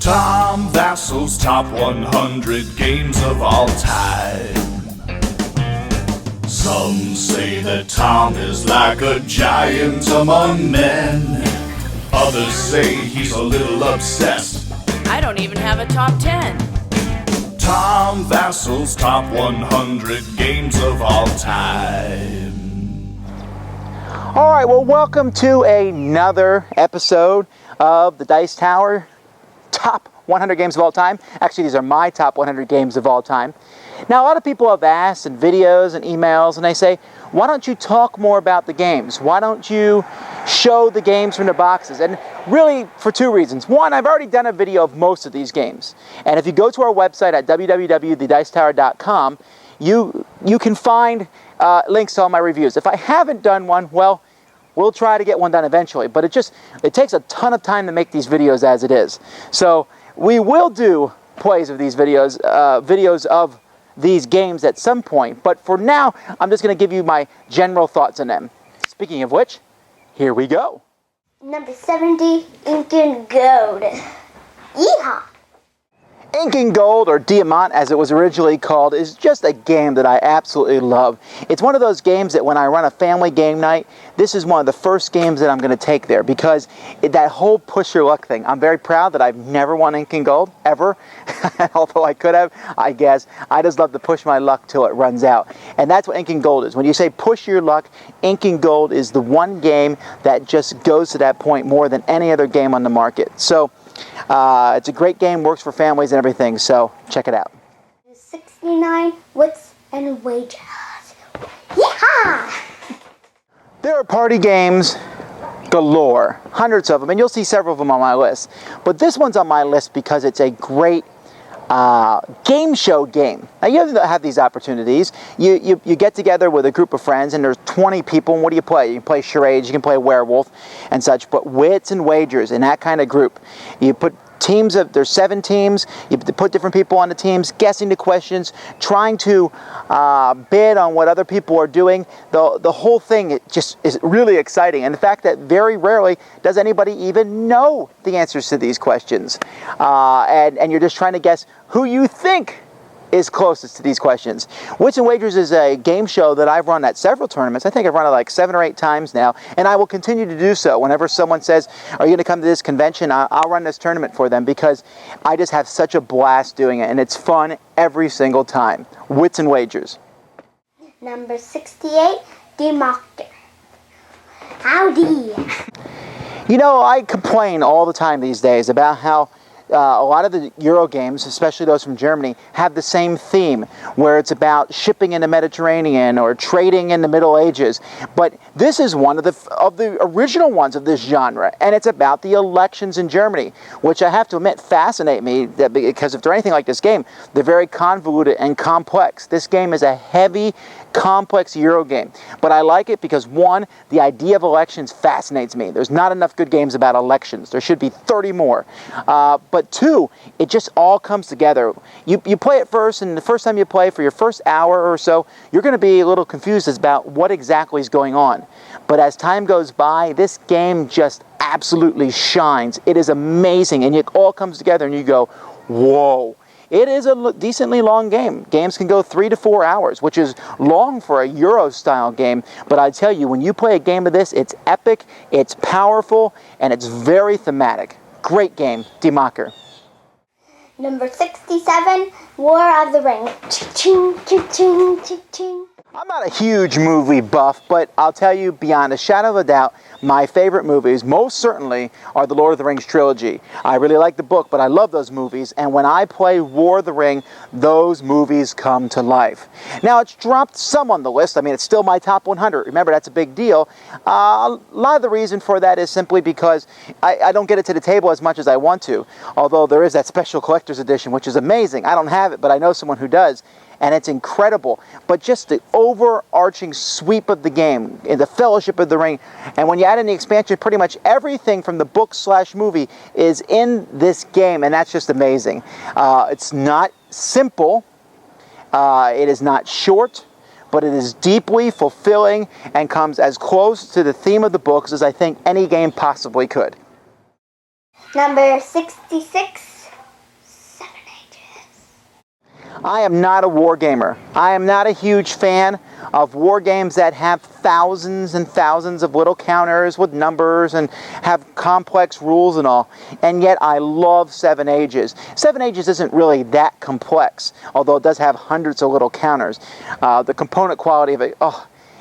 Tom Vasel's top 100 games of all time. Some say that Tom is like a giant among men. Others say he's a little obsessed. I don't even have a top 10. Tom Vasel's top 100 games of all time. All right, well, welcome to another episode of the Dice Tower Top 100 Games of All Time. Actually, these are my top 100 games of all time. Now, a lot of people have asked in videos and emails, and they say, why don't you talk more about the games? Why don't you show the games from the boxes? And really, for two reasons. One, I've already done a video of most of these games. And if you go to our website at www.thedicetower.com, you can find links to all my reviews. If I haven't done one, well, we'll try to get one done eventually, but it takes a ton of time to make these videos as it is. So we will do plays of these videos, videos of these games at some point, but for now, I'm just going to give you my general thoughts on them. Speaking of which, here we go. Number 70, Ink and Gold. Yeehaw! Ink and Gold, or Diamant as it was originally called, is just a game that I absolutely love. It's one of those games that when I run a family game night, this is one of the first games that I'm going to take there because that whole push your luck thing. I'm very proud that I've never won Ink and Gold, ever. Although I could have, I guess. I just love to push my luck till it runs out. And that's what Ink and Gold is. When you say push your luck, Ink and Gold is the one game that just goes to that point more than any other game on the market. So, it's a great game, works for families and everything, so check it out. 69, Wits and Wagers. Yeehaw! There are party games galore, hundreds of them, and you'll see several of them on my list. But this one's on my list because it's a great game show game. Now you have these opportunities. You get together with a group of friends and there's 20 people, and what do you play? You can play charades, you can play werewolf and such, but wits and wagers in that kind of group. You put teams of, there's 7 teams, you put different people on the teams, guessing the questions, trying to bid on what other people are doing. The whole thing, it just is really exciting. And the fact that very rarely does anybody even know the answers to these questions. And you're just trying to guess who you think is closest to these questions. Wits and Wagers is a game show that I've run at several tournaments. I think I've run it like 7 or 8 times now, and I will continue to do so. Whenever someone says, are you going to come to this convention, I'll run this tournament for them because I just have such a blast doing it, and it's fun every single time. Wits and Wagers. Number 68, Democker. Howdy! You know, I complain all the time these days about how a lot of the Euro games, especially those from Germany, have the same theme, where it's about shipping in the Mediterranean or trading in the Middle Ages. But this is one of the original ones of this genre, and it's about the elections in Germany, which I have to admit fascinate me, because if they're anything like this game, they're very convoluted and complex. This game is a heavy, complex Euro game, but I like it because, one, the idea of elections fascinates me. There's not enough good games about elections. There should be 30 more. But two, it just all comes together. You play it first, and the first time you play, for your first hour or so, you're going to be a little confused about what exactly is going on. But as time goes by, this game just absolutely shines. It is amazing, and it all comes together, and you go, whoa. It is a decently long game. Games can go 3 to 4 hours, which is long for a Euro-style game. But I tell you, when you play a game of this, it's epic, it's powerful, and it's very thematic. Great game, Democker. Number 67, War of the Ring. Ching, ching, ching, ching, ching. I'm not a huge movie buff, but I'll tell you beyond a shadow of a doubt, my favorite movies most certainly are the Lord of the Rings trilogy. I really like the book, but I love those movies, and when I play War of the Ring, those movies come to life. Now, it's dropped some on the list. I mean, it's still my top 100. Remember, that's a big deal. A lot of the reason for that is simply because I don't get it to the table as much as I want to, although there is that special collector's edition, which is amazing. I don't have it, but I know someone who does. And it's incredible, but just the overarching sweep of the game, in the Fellowship of the Ring, and when you add in the expansion, pretty much everything from the book/movie is in this game, and that's just amazing. It's not simple, it is not short, but it is deeply fulfilling and comes as close to the theme of the books as I think any game possibly could. Number 66, I am not a war gamer. I am not a huge fan of war games that have thousands and thousands of little counters with numbers and have complex rules and all. And yet I love Seven Ages. Seven Ages isn't really that complex, although it does have hundreds of little counters. The component quality of it,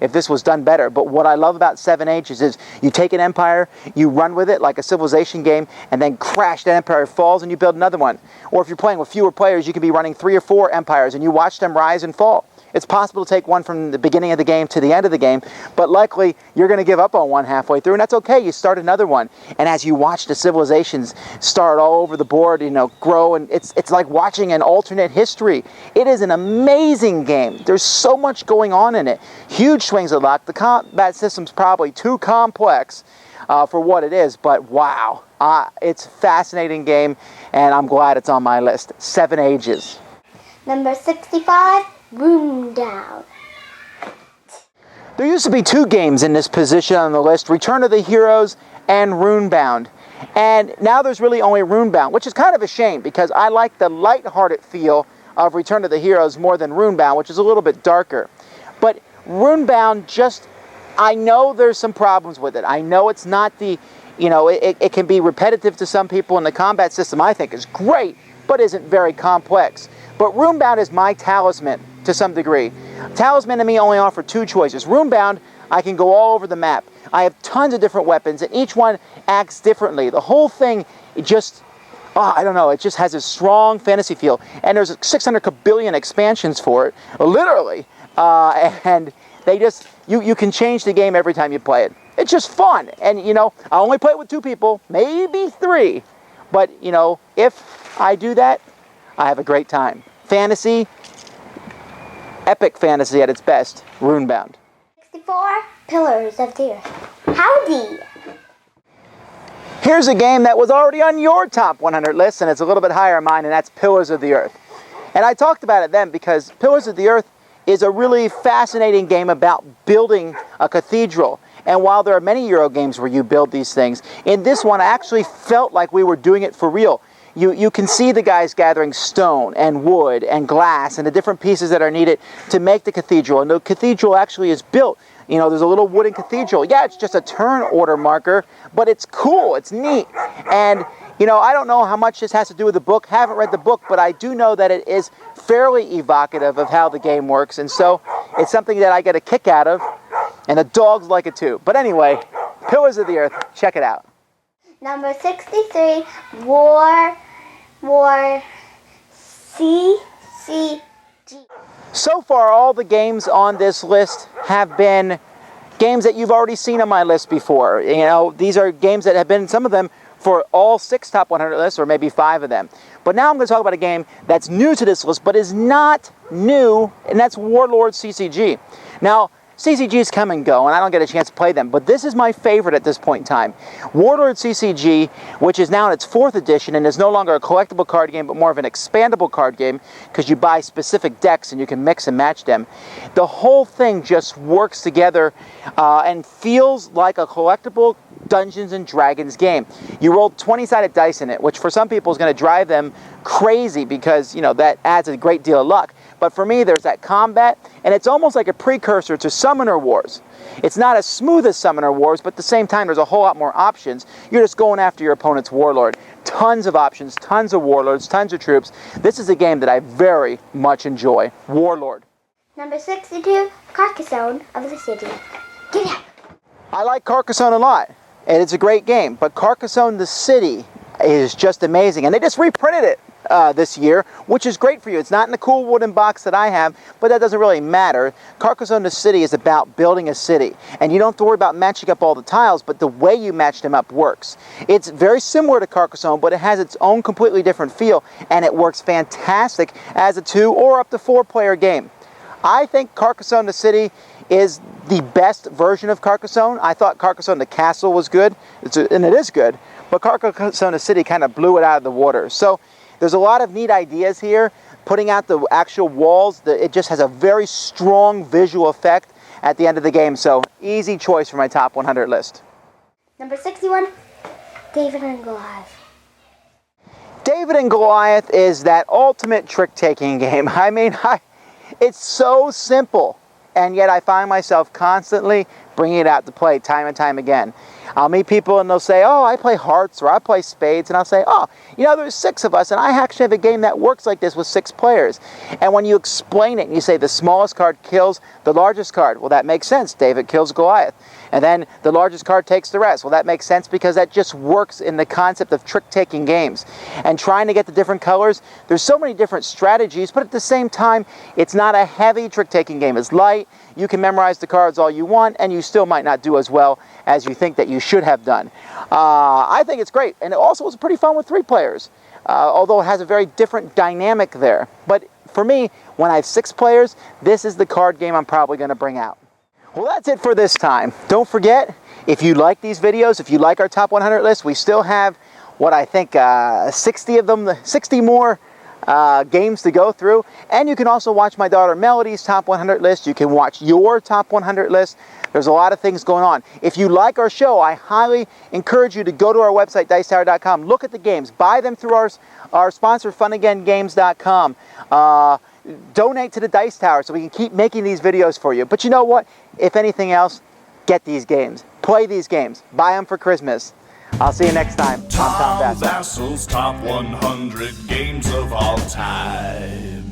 if this was done better. But what I love about Seven Ages is you take an empire, you run with it like a civilization game, and then crash, that empire falls and you build another one. Or if you're playing with fewer players, you can be running 3 or 4 empires and you watch them rise and fall. It's possible to take one from the beginning of the game to the end of the game, but likely you're going to give up on one halfway through, and that's okay. You start another one, and as you watch the civilizations start all over the board, grow, and it's like watching an alternate history. It is an amazing game. There's so much going on in it. Huge swings of luck. The combat system's probably too complex for what it is, but wow. It's a fascinating game, and I'm glad it's on my list. Seven Ages. Number 65, Room Down. There used to be 2 games in this position on the list, Return of the Heroes and Runebound. And now there's really only Runebound, which is kind of a shame because I like the lighthearted feel of Return of the Heroes more than Runebound, which is a little bit darker. But Runebound I know there's some problems with it. I know it's not it can be repetitive to some people, and the combat system I think is great, but isn't very complex. But Runebound is my talisman to some degree. Talisman to me only offer 2 choices. Runebound, I can go all over the map. I have tons of different weapons, and each one acts differently. The whole thing, it just has a strong fantasy feel. And there's 600 kabillion expansions for it, literally. And you can change the game every time you play it. It's just fun. And, I only play it with 2 people, maybe 3. But, if I do that, I have a great time. Fantasy, epic fantasy at its best, Runebound. 64, Pillars of the Earth. Howdy! Here's a game that was already on your top 100 list, and it's a little bit higher on mine, and that's Pillars of the Earth. And I talked about it then because Pillars of the Earth is a really fascinating game about building a cathedral. And while there are many Euro games where you build these things, in this one I actually felt like we were doing it for real. You can see the guys gathering stone and wood and glass and the different pieces that are needed to make the cathedral. And the cathedral actually is built. There's a little wooden cathedral. Yeah, it's just a turn order marker, but it's cool. It's neat. And, I don't know how much this has to do with the book. Haven't read the book, but I do know that it is fairly evocative of how the game works. And so it's something that I get a kick out of, and the dogs like it too. But anyway, Pillars of the Earth, check it out. Number 63, War CCG. So far, all the games on this list have been games that you've already seen on my list before. These are games that have been, some of them, for all 6 top 100 lists, or maybe 5 of them. But now I'm going to talk about a game that's new to this list, but is not new, and that's Warlord CCG. Now, CCGs come and go, and I don't get a chance to play them, but this is my favorite at this point in time. Warlord CCG, which is now in its 4th edition and is no longer a collectible card game, but more of an expandable card game, because you buy specific decks and you can mix and match them. The whole thing just works together and feels like a collectible Dungeons and Dragons game. You roll 20-sided dice in it, which for some people is going to drive them crazy because, that adds a great deal of luck. But for me, there's that combat, and it's almost like a precursor to Summoner Wars. It's not as smooth as Summoner Wars, but at the same time, there's a whole lot more options. You're just going after your opponent's warlord. Tons of options, tons of warlords, tons of troops. This is a game that I very much enjoy. Warlord. Number 62, Carcassonne of the City. Get out! I like Carcassonne a lot, and it's a great game, but Carcassonne the City is just amazing, and they just reprinted it this year, which is great for you. It's not in the cool wooden box that I have, but that doesn't really matter. Carcassonne the City is about building a city, and you don't have to worry about matching up all the tiles, but the way you match them up works. It's very similar to Carcassonne, but it has its own completely different feel, and it works fantastic as a 2 or up to 4 player game. I think Carcassonne the City is the best version of Carcassonne. I thought Carcassonne the Castle was good, and it is good, but Carcassonne the City kind of blew it out of the water. So there's a lot of neat ideas here. Putting out the actual walls, it just has a very strong visual effect at the end of the game. So easy choice for my top 100 list. Number 61, David and Goliath. David and Goliath is that ultimate trick-taking game. I mean, it's so simple, and yet I find myself constantly bringing it out to play time and time again. I'll meet people and they'll say, oh, I play hearts or I play spades, and I'll say, oh, you know, there's 6 of us and I actually have a game that works like this with 6 players. And when you explain it and you say the smallest card kills the largest card, well, that makes sense. David kills Goliath. And then the largest card takes the rest. Well, that makes sense because that just works in the concept of trick-taking games. And trying to get the different colors, there's so many different strategies, but at the same time, it's not a heavy trick-taking game. It's light. You can memorize the cards all you want, and you still might not do as well as you think that you should have done. I think it's great, and it also was pretty fun with 3 players, although it has a very different dynamic there. But for me, when I have 6 players, this is the card game I'm probably going to bring out. Well, that's it for this time. Don't forget, if you like these videos, if you like our top 100 list, we still have, what I think, 60 of them, 60 more games to go through. And you can also watch my daughter Melody's top 100 list. You can watch your top 100 list. There's a lot of things going on. If you like our show, I highly encourage you to go to our website, dicetower.com. Look at the games. Buy them through our sponsor, funagaingames.com. Donate to the Dice Tower so we can keep making these videos for you. But you know what? If anything else, get these games. Play these games. Buy them for Christmas. I'll see you next time. I'm Tom Vasel. Vasel's top 100 games of all time.